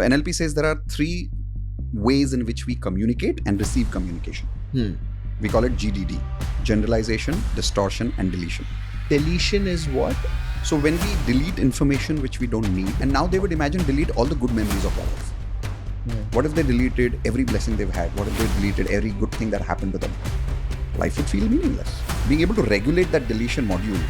So NLP says there are 3 ways in which we communicate and receive communication. We call it GDD: generalization, distortion, and deletion. Deletion is what? So when we delete information which we don't need, and now they would imagine delete all the good memories of their life. What if they deleted every blessing they've had? What if they deleted every good thing that happened to them? Life would feel meaningless. Being able to regulate that deletion module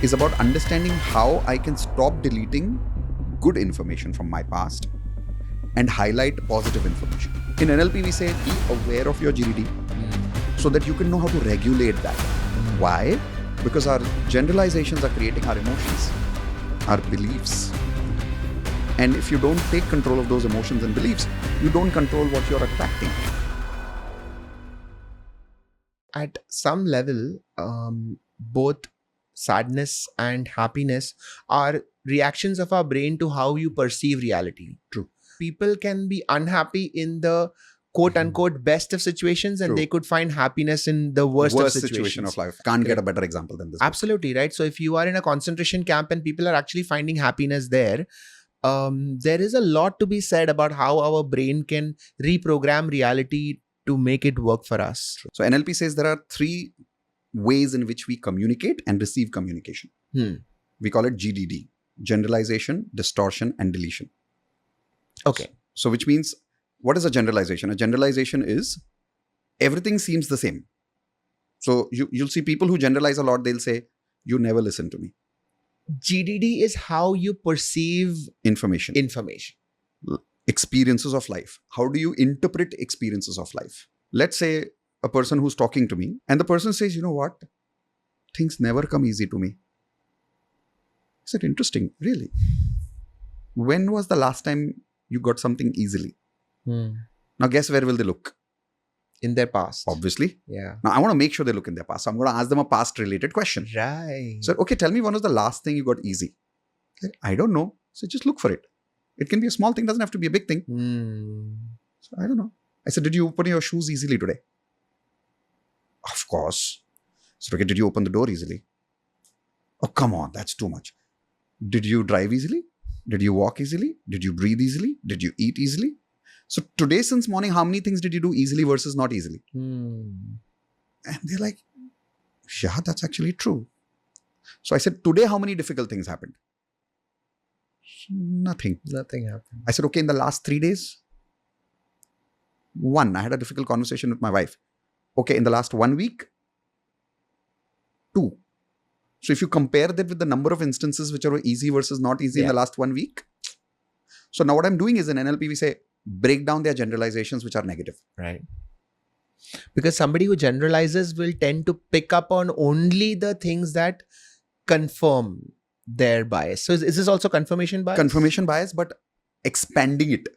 is about understanding how I can stop deleting good information from my past and highlight positive information. In NLP, we say be aware of your GDD so that you can know how to regulate that. Why? Because our generalizations are creating our emotions, our beliefs. And if you don't take control of those emotions and beliefs, you don't control what you're attracting. At some level, both sadness and happiness are reactions of our brain to how you perceive reality. True. People can be unhappy in the quote-unquote best of situations, and they could find happiness in the worst of situation of life. Can't get a better example than this. Absolutely, right? So if you are in a concentration camp and people are actually finding happiness there, there is a lot to be said about how our brain can reprogram reality to make it work for us. So NLP says there are 3 ways in which we communicate and receive communication. We call it GDD: generalization, distortion, and deletion. Okay. So which means, what is a generalization? A generalization is everything seems the same. So you'll see people who generalize a lot, they'll say, you never listen to me. GDD is how you perceive information. Experiences of life. How do you interpret experiences of life? Let's say a person who's talking to me and the person says, you know what? Things never come easy to me. I said, interesting, really? When was the last time you got something easily? Now guess where will they look? In their past. Obviously. Yeah. Now I want to make sure they look in their past. So I'm going to ask them a past related question. Right. So, okay, tell me when was the last thing you got easy? I don't know. So just look for it. It can be a small thing, doesn't have to be a big thing. So I don't know. I said, did you open your shoes easily today? Of course. So, okay, did you open the door easily? Oh, come on, that's too much. Did you drive easily? Did you walk easily? Did you breathe easily? Did you eat easily? So today, since morning, how many things did you do easily versus not easily? And they're like, yeah, that's actually true. So I said, today, how many difficult things happened? Nothing. Nothing happened. I said, okay, in the last 3 days, 1, I had a difficult conversation with my wife. Okay, in the last 1 week, 2. So if you compare that with the number of instances which are easy versus not easy in the last 1 week. So now what I'm doing is in NLP, we say, break down their generalizations which are negative. Right. Because somebody who generalizes will tend to pick up on only the things that confirm their bias. So is this also confirmation bias? Confirmation bias, but expanding it.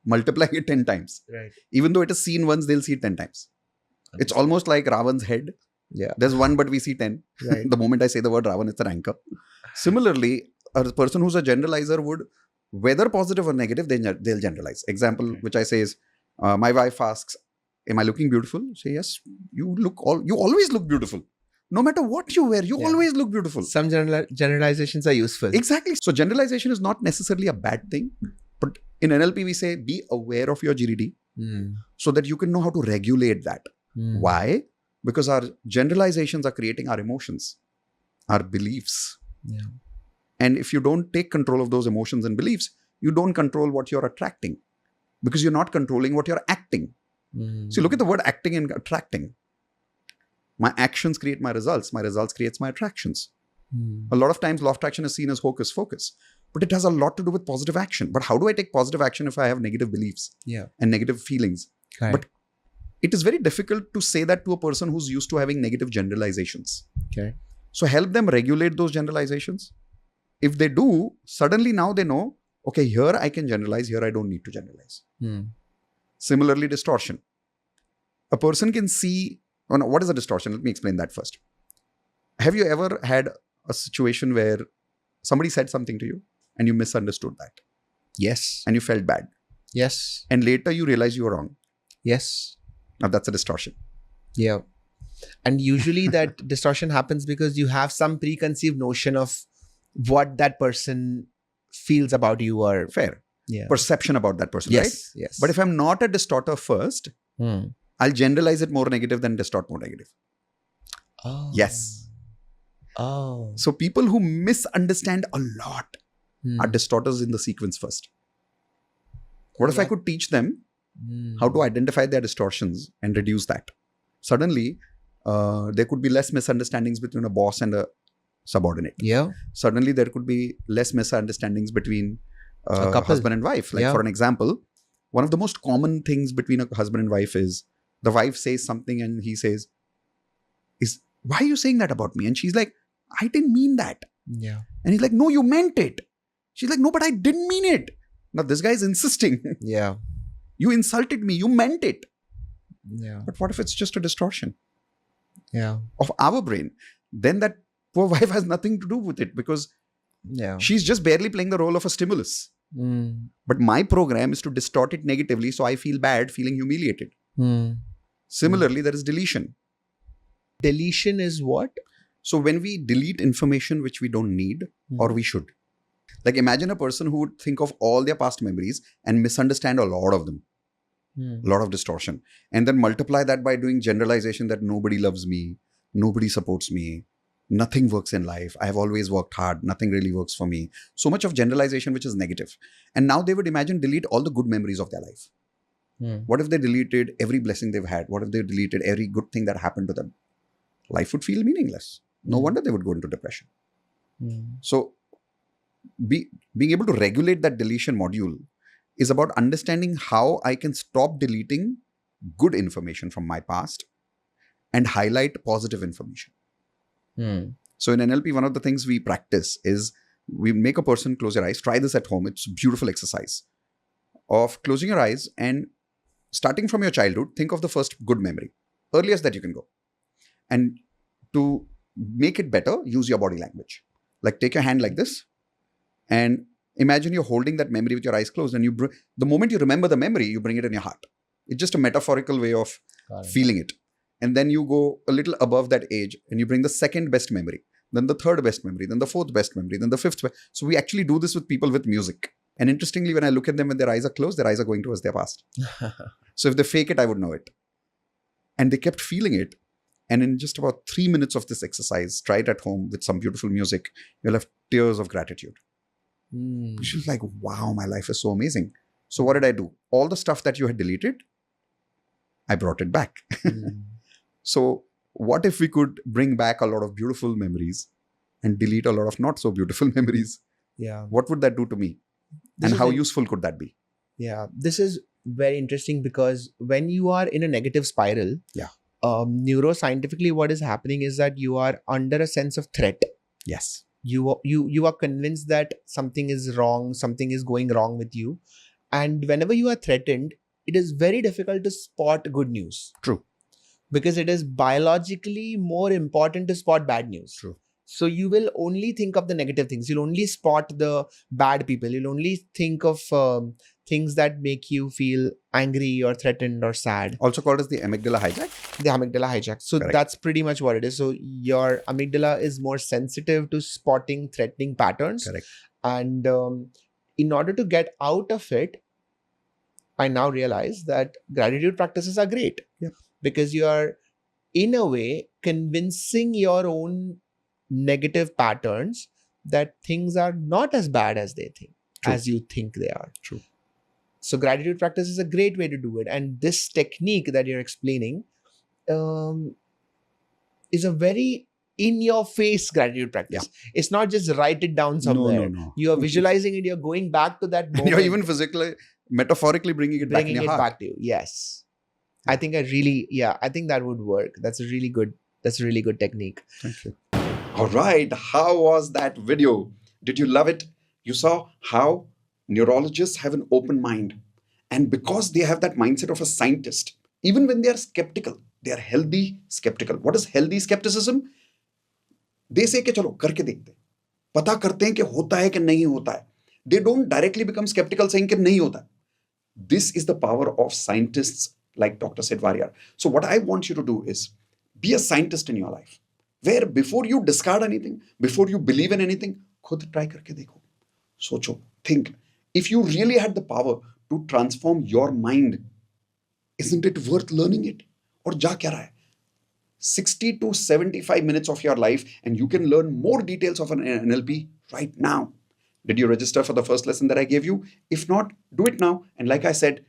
Multiplying it 10 times. Right. Even though it is seen once, they'll see it 10 times. It's almost like Ravan's head. Yeah. There's 1, but we see 10. Right. The moment I say the word Ravan, it's an anchor. Similarly, a person who's a generalizer would, whether positive or negative, they'll generalize. Example, which I say is, my wife asks, am I looking beautiful? Say, yes, you always look beautiful. No matter what you wear, you always look beautiful. Some generalizations are useful. Exactly. So generalization is not necessarily a bad thing. But in NLP, we say, be aware of your GDD so that you can know how to regulate that. Why? Because our generalizations are creating our emotions, our beliefs. Yeah. And if you don't take control of those emotions and beliefs, you don't control what you're attracting because you're not controlling what you're acting. So look at the word acting and attracting. My actions create my results creates my attractions. A lot of times law of attraction is seen as hocus pocus, but it has a lot to do with positive action. But how do I take positive action if I have negative beliefs and negative feelings? Right. But it is very difficult to say that to a person who's used to having negative generalizations. Okay. So help them regulate those generalizations. If they do, suddenly now they know, okay, here I can generalize, here I don't need to generalize. Similarly, distortion. A person can see, what is a distortion? Let me explain that first. Have you ever had a situation where somebody said something to you and you misunderstood that? Yes. And you felt bad? Yes. And later you realize you were wrong? Yes. Now that's a distortion. Yeah. And usually that distortion happens because you have some preconceived notion of what that person feels about you or... Fair. perception about that person, right? Yes. But if I'm not a distorter first, I'll generalize it more negative than distort more negative. Oh. Yes. Oh. So people who misunderstand a lot are distorters in the sequence first. What if I could teach them how to identify their distortions and reduce that? Suddenly, there could be less misunderstandings between a boss and a subordinate. Yeah. Suddenly, there could be less misunderstandings between A couple. husband and wife. Like for an example, one of the most common things between a husband and wife is the wife says something and he says, why are you saying that about me? And she's like, I didn't mean that. Yeah. And he's like, no, you meant it. She's like, no, but I didn't mean it. Now this guy is insisting. Yeah. You insulted me. You meant it. Yeah. But what if it's just a distortion Yeah. of our brain? Then that poor wife has nothing to do with it because she's just barely playing the role of a stimulus. But my program is to distort it negatively so I feel bad, feeling humiliated. Similarly, there is deletion. Deletion is what? So when we delete information which we don't need or we should. Like imagine a person who would think of all their past memories and misunderstand a lot of them. A lot of distortion. And then multiply that by doing generalization that nobody loves me, nobody supports me, nothing works in life. I have always worked hard. Nothing really works for me. So much of generalization which is negative. And now they would imagine delete all the good memories of their life. What if they deleted every blessing they've had? What if they deleted every good thing that happened to them? Life would feel meaningless. No wonder they would go into depression. So being able to regulate that deletion module is about understanding how I can stop deleting good information from my past and highlight positive information. So in NLP, one of the things we practice is we make a person close your eyes. Try this at home. It's a beautiful exercise of closing your eyes and starting from your childhood, think of the first good memory, earliest that you can go. And to make it better, use your body language. Like take your hand like this and imagine you're holding that memory with your eyes closed, and the moment you remember the memory, you bring it in your heart. It's just a metaphorical way of feeling it. And then you go a little above that age and you bring the second best memory, then the third best memory, then the fourth best memory, then the fifth best. So we actually do this with people with music. And interestingly, when I look at them when their eyes are closed, their eyes are going towards their past. So if they fake it, I would know it. And they kept feeling it. And in just about 3 minutes of this exercise, try it at home with some beautiful music, you'll have tears of gratitude. She was like, wow, my life is so amazing. So what did I do? All the stuff that you had deleted, I brought it back. So what if we could bring back a lot of beautiful memories and delete a lot of not so beautiful memories? Yeah. What would that do to me? And how useful could that be? Yeah. This is very interesting because when you are in a negative spiral, neuroscientifically what is happening is that you are under a sense of threat. Yes. You are convinced that something is wrong, something is going wrong with you. And whenever you are threatened, it is very difficult to spot good news. True. Because it is biologically more important to spot bad news. True. So you will only think of the negative things. You'll only spot the bad people. You'll only think of things that make you feel angry or threatened or sad. Also called as the amygdala hijack. The amygdala hijack. So Correct. That's pretty much what it is. So your amygdala is more sensitive to spotting threatening patterns. Correct. And in order to get out of it, I now realize that gratitude practices are great. Yep. Because you are, in a way, convincing your own negative patterns that things are not as bad as they think, True. as you think they are. True. So gratitude practice is a great way to do it. And this technique that you're explaining is a very in-your-face gratitude practice. Yeah. It's not just write it down somewhere. No. You are visualizing it. You're going back to that moment. You're even physically, metaphorically bringing it back in your heart. Back to you. Yes. I think I think that would work. That's a really good technique. Thank you. All right. How was that video? Did you love it? You saw how neurologists have an open mind. And because they have that mindset of a scientist, even when they are skeptical, they are healthy skeptical. What is healthy skepticism? They say कि चलो करके देखते हैं, पता करते हैं कि होता है कि नहीं होता है. They don't directly become skeptical saying कि नहीं होता है. This is the power of scientists like Dr. Sid Warrior. So what I want you to do is be a scientist in your life, where before you discard anything, before you believe in anything, खुद try करके देखो, सोचो, think, If you really had the power to transform your mind, isn't it worth learning it? और जा क्या रहा है? 60 to 75 minutes of your life, and you can learn more details of an NLP right now. Did you register for the first lesson that I gave you? If not, do it now. And like I said,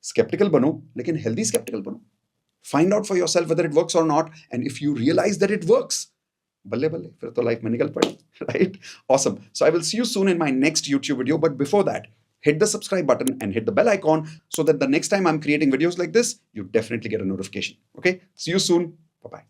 skeptical bano, lekin healthy skeptical bano. Find out for yourself whether it works or not. And if you realize that it works, balle balle, fir to life mein nikal pade, right? Awesome. So I will see you soon in my next YouTube video. But before that, hit the subscribe button and hit the bell icon so that the next time I'm creating videos like this, you definitely get a notification. Okay? See you soon. Bye-bye.